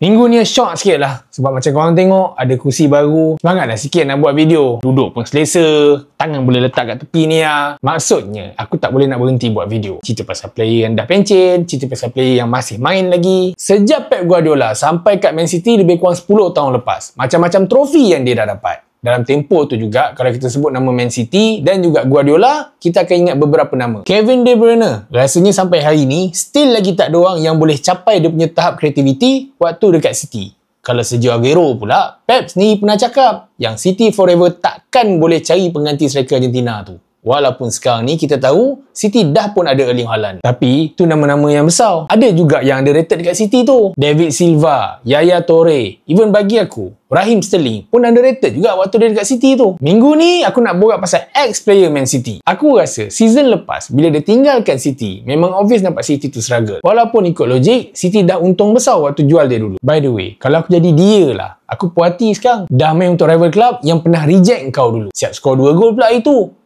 Minggu ni short sikit lah. Sebab macam korang tengok, ada kursi baru. Semangat dah sikit nak buat video. Duduk pun selesa. Tangan boleh letak kat tepi ni lah. Maksudnya, aku tak boleh nak berhenti buat video. Cerita pasal player yang dah pencen. Cerita pasal player yang masih main lagi. Sejak Pep Guardiola sampai kat Man City lebih kurang 10 tahun lepas. Macam-macam trofi yang dia dah dapat. Dalam tempoh tu juga, kalau kita sebut nama Man City dan juga Guardiola, kita akan ingat beberapa nama. Kevin De Bruyne, rasanya sampai hari ni, still lagi tak ada orang yang boleh capai dia punya tahap kreativiti waktu dekat City. Kalau Sergio Aguero pula, Pep ni pernah cakap yang City forever takkan boleh cari pengganti striker Argentina tu. Walaupun sekarang ni kita tahu City dah pun ada Erling Haaland. Tapi tu nama-nama yang besar. Ada juga yang underrated dekat City tu. David Silva, Yaya Toure, even bagi aku Raheem Sterling pun underrated juga waktu dia dekat City tu. Minggu ni aku nak borak pasal ex-player Man City. Aku rasa season lepas bila dia tinggalkan City, memang obvious nampak City tu struggle. Walaupun ikut logik, City dah untung besar waktu jual dia dulu. By the way, kalau aku jadi dia lah, aku puas hati sekarang. Dah main untuk rival club yang pernah reject kau dulu. Siap skor 2 gol pula itu.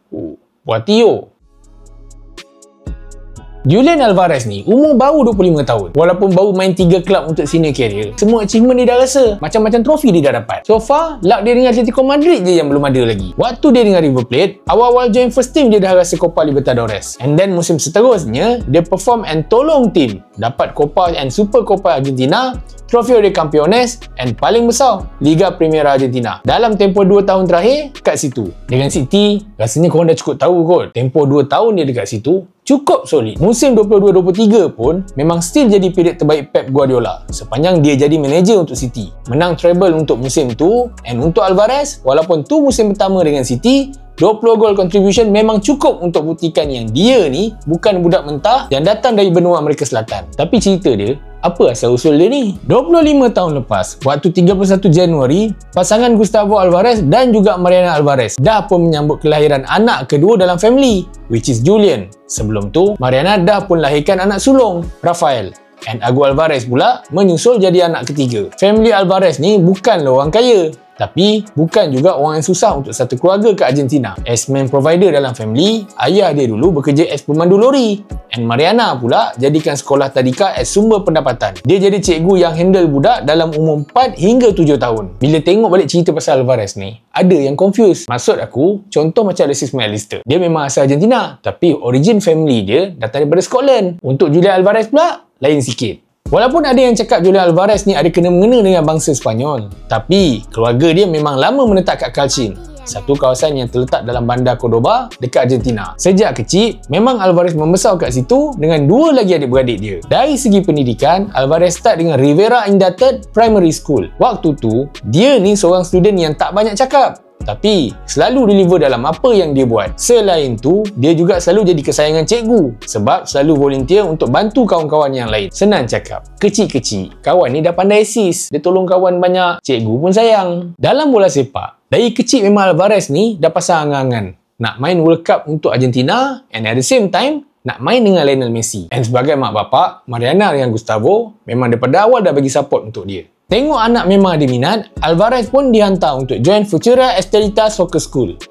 Puas hati yo. Julian Alvarez ni umur baru 25 tahun. Walaupun baru main 3 klub untuk senior career, semua achievement dia dah rasa. Macam-macam trofi dia dah dapat. So far, luck dia dengan Atletico Madrid je yang belum ada lagi. Waktu dia dengan River Plate, awal-awal join first team dia dah rasa Copa Libertadores. And then musim seterusnya, dia perform and tolong team dapat Copa and Super Copa Argentina, Trofeo de Campeones, and paling besar, Liga Primera Argentina. Dalam tempoh 2 tahun terakhir, kat situ. Dengan City, rasanya korang dah cukup tahu kot. Tempoh 2 tahun dia dekat situ, cukup solid. Musim 22-23 pun memang still jadi period terbaik Pep Guardiola sepanjang dia jadi manager untuk City. Menang treble untuk musim tu, and untuk Alvarez, walaupun tu musim pertama dengan City, 20 gol contribution memang cukup untuk buktikan yang dia ni bukan budak mentah yang datang dari benua Amerika Selatan. Tapi cerita dia, apa asal-usul dia ni? 25 tahun lepas, waktu 31 Januari, pasangan Gustavo Alvarez dan juga Mariana Alvarez dah pun menyambut kelahiran anak kedua dalam family, which is Julian. Sebelum tu, Mariana dah pun lahirkan anak sulung, Rafael. And Agu Alvarez pula menyusul jadi anak ketiga. Family Alvarez ni bukanlah orang kaya, tapi bukan juga orang yang susah untuk satu keluarga ke Argentina. As main provider dalam family, ayah dia dulu bekerja as pemandu lori. And Mariana pula jadikan sekolah tadika as sumber pendapatan. Dia jadi cikgu yang handle budak dalam umur 4 hingga 7 tahun. Bila tengok balik cerita pasal Alvarez ni, ada yang confused. Maksud aku, contoh macam Alexis McAllister. Dia memang asal Argentina, tapi origin family dia datang daripada Scotland. Untuk Julian Alvarez pula, lain sikit. Walaupun ada yang cakap Julian Alvarez ni ada kena-mengena dengan bangsa Sepanyol, tapi keluarga dia memang lama menetap kat Calcin, satu kawasan yang terletak dalam bandar Cordoba dekat Argentina. Sejak kecil, memang Alvarez membesar kat situ dengan 2 lagi adik-beradik dia. Dari segi pendidikan, Alvarez start dengan Rivera Inducted Primary School. Waktu tu, dia ni seorang student yang tak banyak cakap, tapi selalu deliver dalam apa yang dia buat. Selain tu, dia juga selalu jadi kesayangan cikgu sebab selalu volunteer untuk bantu kawan-kawan yang lain. Senang cakap, kecil-kecil, kawan ni dah pandai assist. Dia tolong kawan banyak, cikgu pun sayang. Dalam bola sepak, dari kecil memang Alvarez ni dah pasang angan-angan nak main World Cup untuk Argentina, and at the same time, nak main dengan Lionel Messi. And sebagai mak bapak, Mariana dengan Gustavo memang daripada awal dah bagi support untuk dia. Tengok anak memang ada minat, Alvarez pun dihantar untuk join Futura Estelita Soccer School.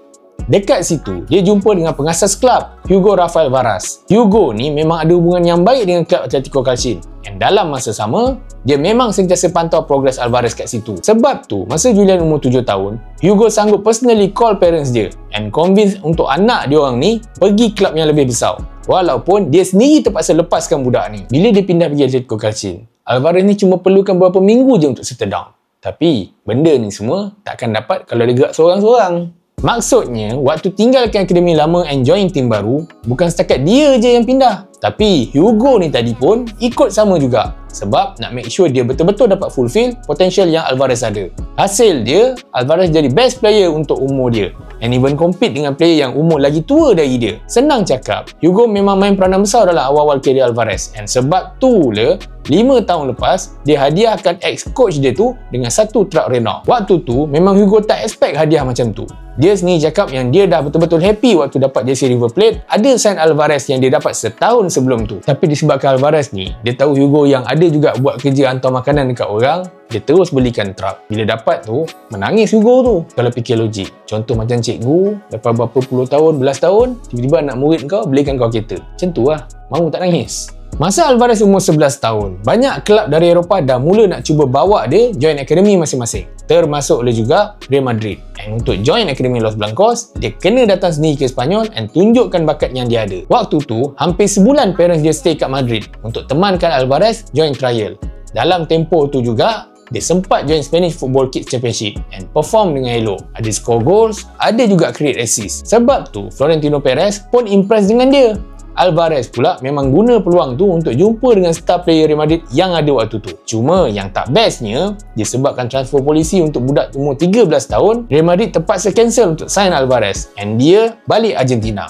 Dekat situ, dia jumpa dengan pengasas klub, Hugo Rafael Varas. Hugo ni memang ada hubungan yang baik dengan klub Atletico Calcin. Dan dalam masa sama, dia memang sentiasa pantau progres Alvarez kat situ. Sebab tu, masa Julian umur 7 tahun, Hugo sanggup personally call parents dia and convince untuk anak dia orang ni pergi klub yang lebih besar. Walaupun dia sendiri terpaksa lepaskan budak ni. Bila dia pindah pergi Atletico Calcin, Alvarez ni cuma perlukan beberapa minggu je untuk settle down. Tapi, benda ni semua takkan dapat kalau dia gerak seorang-seorang. Maksudnya, waktu tinggalkan akademi lama and join tim baru, bukan setakat dia je yang pindah. Tapi, Hugo ni tadi pun ikut sama juga. Sebab nak make sure dia betul-betul dapat fulfill potential yang Alvarez ada. Hasil dia, Alvarez jadi best player untuk umur dia. And even compete dengan player yang umur lagi tua dari dia. Senang cakap, Hugo memang main peranan besar dalam awal-awal career Alvarez. And sebab tu le, 5 tahun lepas, dia hadiahkan ex-coach dia tu dengan 1 truck Renault. Waktu tu, memang Hugo tak expect hadiah macam tu. Dia sendiri cakap yang dia dah betul-betul happy waktu dapat jersey River Plate. Ada sign Alvarez yang dia dapat setahun sebelum tu. Tapi disebabkan Alvarez ni, dia tahu Hugo yang ada juga buat kerja hantar makanan dekat orang, dia terus belikan truck. Bila dapat tu, menangis Hugo tu. Kalau fikir logik, contoh macam cikgu, lepas berapa puluh tahun, belas tahun, tiba-tiba anak murid kau belikan kau kereta. Macam tu lah, mahu tak nangis? Masa Alvarez umur 11 tahun, banyak kelab dari Eropah dah mula nak cuba bawa dia join akademi masing-masing, termasuk oleh juga Real Madrid. Dan untuk join akademi Los Blancos, dia kena datang sendiri ke Sepanyol dan tunjukkan bakat yang dia ada. Waktu tu, hampir sebulan parents dia stay kat Madrid untuk temankan Alvarez join trial. Dalam tempoh tu juga, dia sempat join Spanish Football Kids Championship and perform dengan elok. Ada score goals, ada juga create assist. Sebab tu, Florentino Perez pun impress dengan dia. Alvarez pula memang guna peluang tu untuk jumpa dengan star player Real Madrid yang ada waktu tu. Cuma yang tak bestnya, disebabkan transfer polisi untuk budak umur 13 tahun, Real Madrid terpaksa cancel untuk sign Alvarez and dia balik Argentina.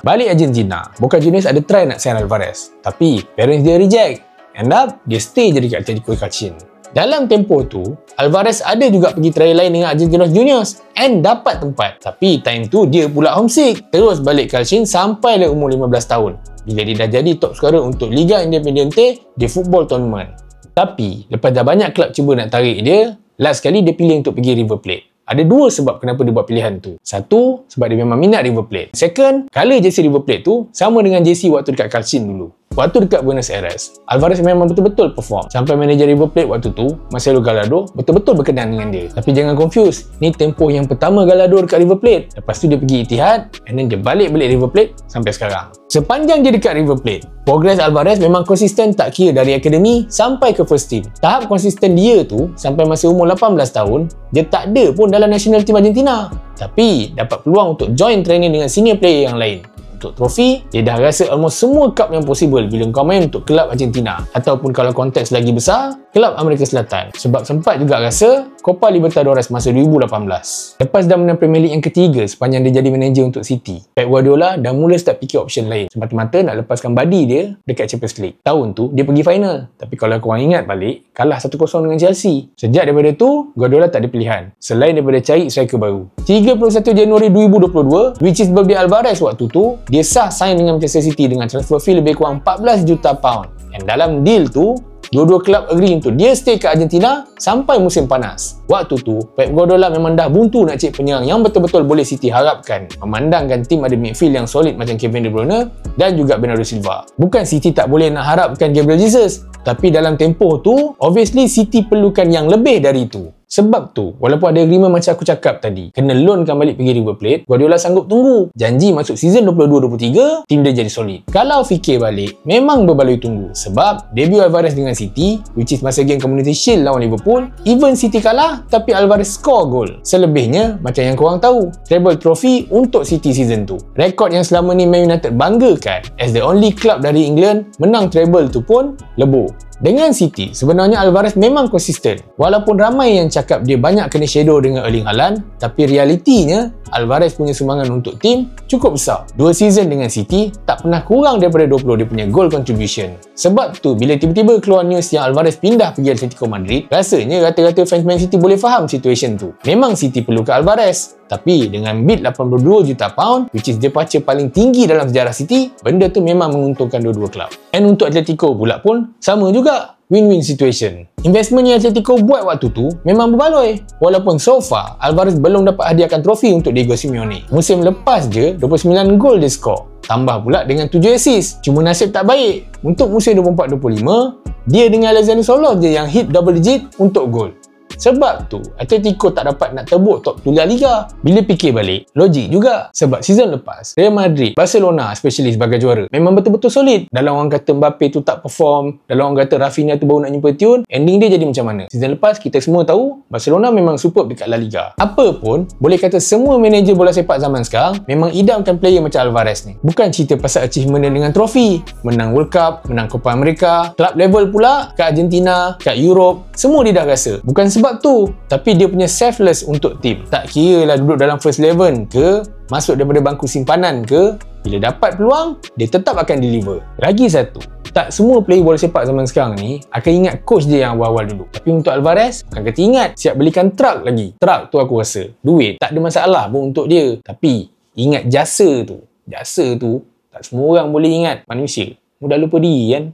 Boca Juniors ada try nak sign Alvarez, tapi parents dia reject. End up, dia stay jadi kat Atletico Calcin. Dalam tempoh tu, Alvarez ada juga pergi trial lain dengan Argentinos Juniors and dapat tempat. Tapi time tu dia pula homesick. Terus balik Calcin sampai lah umur 15 tahun. Bila dia dah jadi top scorer untuk Liga Independiente di football tournament. Tapi, lepas dah banyak klub cuba nak tarik dia, last sekali dia pilih untuk pergi River Plate. Ada dua sebab kenapa dia buat pilihan tu. Satu, sebab dia memang minat River Plate. Second, colour jersey River Plate tu sama dengan jersey waktu dekat Calcin dulu. Waktu dekat Buenos Aires, Alvarez memang betul-betul perform. Sampai manager River Plate waktu tu, Marcelo Gallardo, betul-betul berkenan dengan dia. Tapi jangan confuse, ni tempoh yang pertama Gallardo dekat River Plate. Lepas tu dia pergi Etihad, and then dia balik River Plate sampai sekarang. Sepanjang dia dekat River Plate, progress Alvarez memang konsisten tak kira dari akademi sampai ke first team. Tahap konsisten dia tu, sampai masa umur 18 tahun, dia tak ada pun dalam national team Argentina. Tapi, dapat peluang untuk join training dengan senior player yang lain. Untuk trofi, dia dah rasa almost semua cup yang possible bila kau main untuk kelab Argentina. Ataupun kalau konteks lagi besar, kelab Amerika Selatan. Sebab sempat juga rasa Copa Libertadores masa 2018. Lepas dah menang Premier League yang ketiga sepanjang dia jadi manager untuk City, Pep Guardiola dah mula start fikir option lain. Semata-mata nak lepaskan buddy dia dekat Champions League. Tahun tu, dia pergi final. Tapi kalau korang ingat balik, kalah 1-0 dengan Chelsea. Sejak daripada tu, Guardiola tak ada pilihan selain daripada cari striker baru. 31 Januari 2022, which is birthday Alvarez waktu tu, dia sah sign dengan Manchester City dengan transfer fee lebih kurang 14 juta pound. Dan dalam deal tu, dua-dua kelab agree untuk dia stay ke Argentina sampai musim panas. Waktu tu, Pep Guardiola memang dah buntu nak cek penyerang yang betul-betul boleh City harapkan. Memandangkan tim ada midfield yang solid macam Kevin De Bruyne dan juga Bernardo Silva. Bukan City tak boleh nak harapkan Gabriel Jesus, tapi dalam tempoh tu, obviously City perlukan yang lebih dari itu. Sebab tu, walaupun ada agreement macam aku cakap tadi, kena loankan balik pergi River Plate, Guardiola sanggup tunggu. Janji masuk season 22-23, tim dia jadi solid. Kalau fikir balik, memang berbaloi tunggu. Sebab, debut Alvarez dengan City, which is masa game Community Shield lawan Liverpool, even City kalah, tapi Alvarez score gol. Selebihnya, macam yang korang tahu, treble trophy untuk City season tu. Rekod yang selama ni Man United banggakan, as the only club dari England, menang treble tu pun lebur. Dengan City, sebenarnya Alvarez memang konsisten. Walaupun ramai yang cakap dia banyak kena shadow dengan Erling Haaland, tapi realitinya, Alvarez punya sumbangan untuk tim cukup besar. 2 season dengan City, tak pernah kurang daripada 20 dia punya goal contribution. Sebab tu, bila tiba-tiba keluar news yang Alvarez pindah pergi Atletico Madrid, rasanya rata-rata fans Man City boleh faham situation tu. Memang City perlu ke Alvarez. Tapi dengan bid 82 juta pound, which is departure paling tinggi dalam sejarah City, benda tu memang menguntungkan dua-dua kelab. And untuk Atletico pula pun, sama juga. Win-win situation. Investment yang Atletico buat waktu tu memang berbaloi. Walaupun so far, Alvarez belum dapat hadiahkan trofi untuk Diego Simeone. Musim lepas je, 29 gol dia skor. Tambah pula dengan 7 assist. Cuma nasib tak baik. Untuk musim 24-25, dia dengan Alexander Solos je yang hit double digit untuk gol. Sebab tu, Atletico tak dapat nak tebuk top 2 La Liga. Bila fikir balik, logik juga. Sebab season lepas, Real Madrid, Barcelona especially sebagai juara, memang betul-betul solid. Dalam orang kata Mbappe tu tak perform, dalam orang kata Rafinha tu baru nak jumpa tune, ending dia jadi macam mana? Season lepas, kita semua tahu, Barcelona memang superb dekat La Liga. Apa pun, boleh kata semua manager bola sepak zaman sekarang, memang idamkan player macam Alvarez ni. Bukan cerita pasal achievement dia dengan trofi, menang World Cup, menang Copa America, club level pula, kat Argentina, kat Europe, semua dia dah rasa. Bukan sebab tu, tapi dia punya selfless untuk tim. Tak kira lah duduk dalam first 11 ke, masuk daripada bangku simpanan ke, bila dapat peluang, dia tetap akan deliver. Lagi satu, tak semua player bola sepak zaman sekarang ni akan ingat coach dia yang awal-awal dulu. Tapi untuk Alvarez, bukan kata ingat, siap belikan truck lagi. Truck tu aku rasa, duit tak ada masalah pun untuk dia. Tapi, ingat jasa tu. Jasa tu, tak semua orang boleh ingat. Manusia mudah lupa diri kan.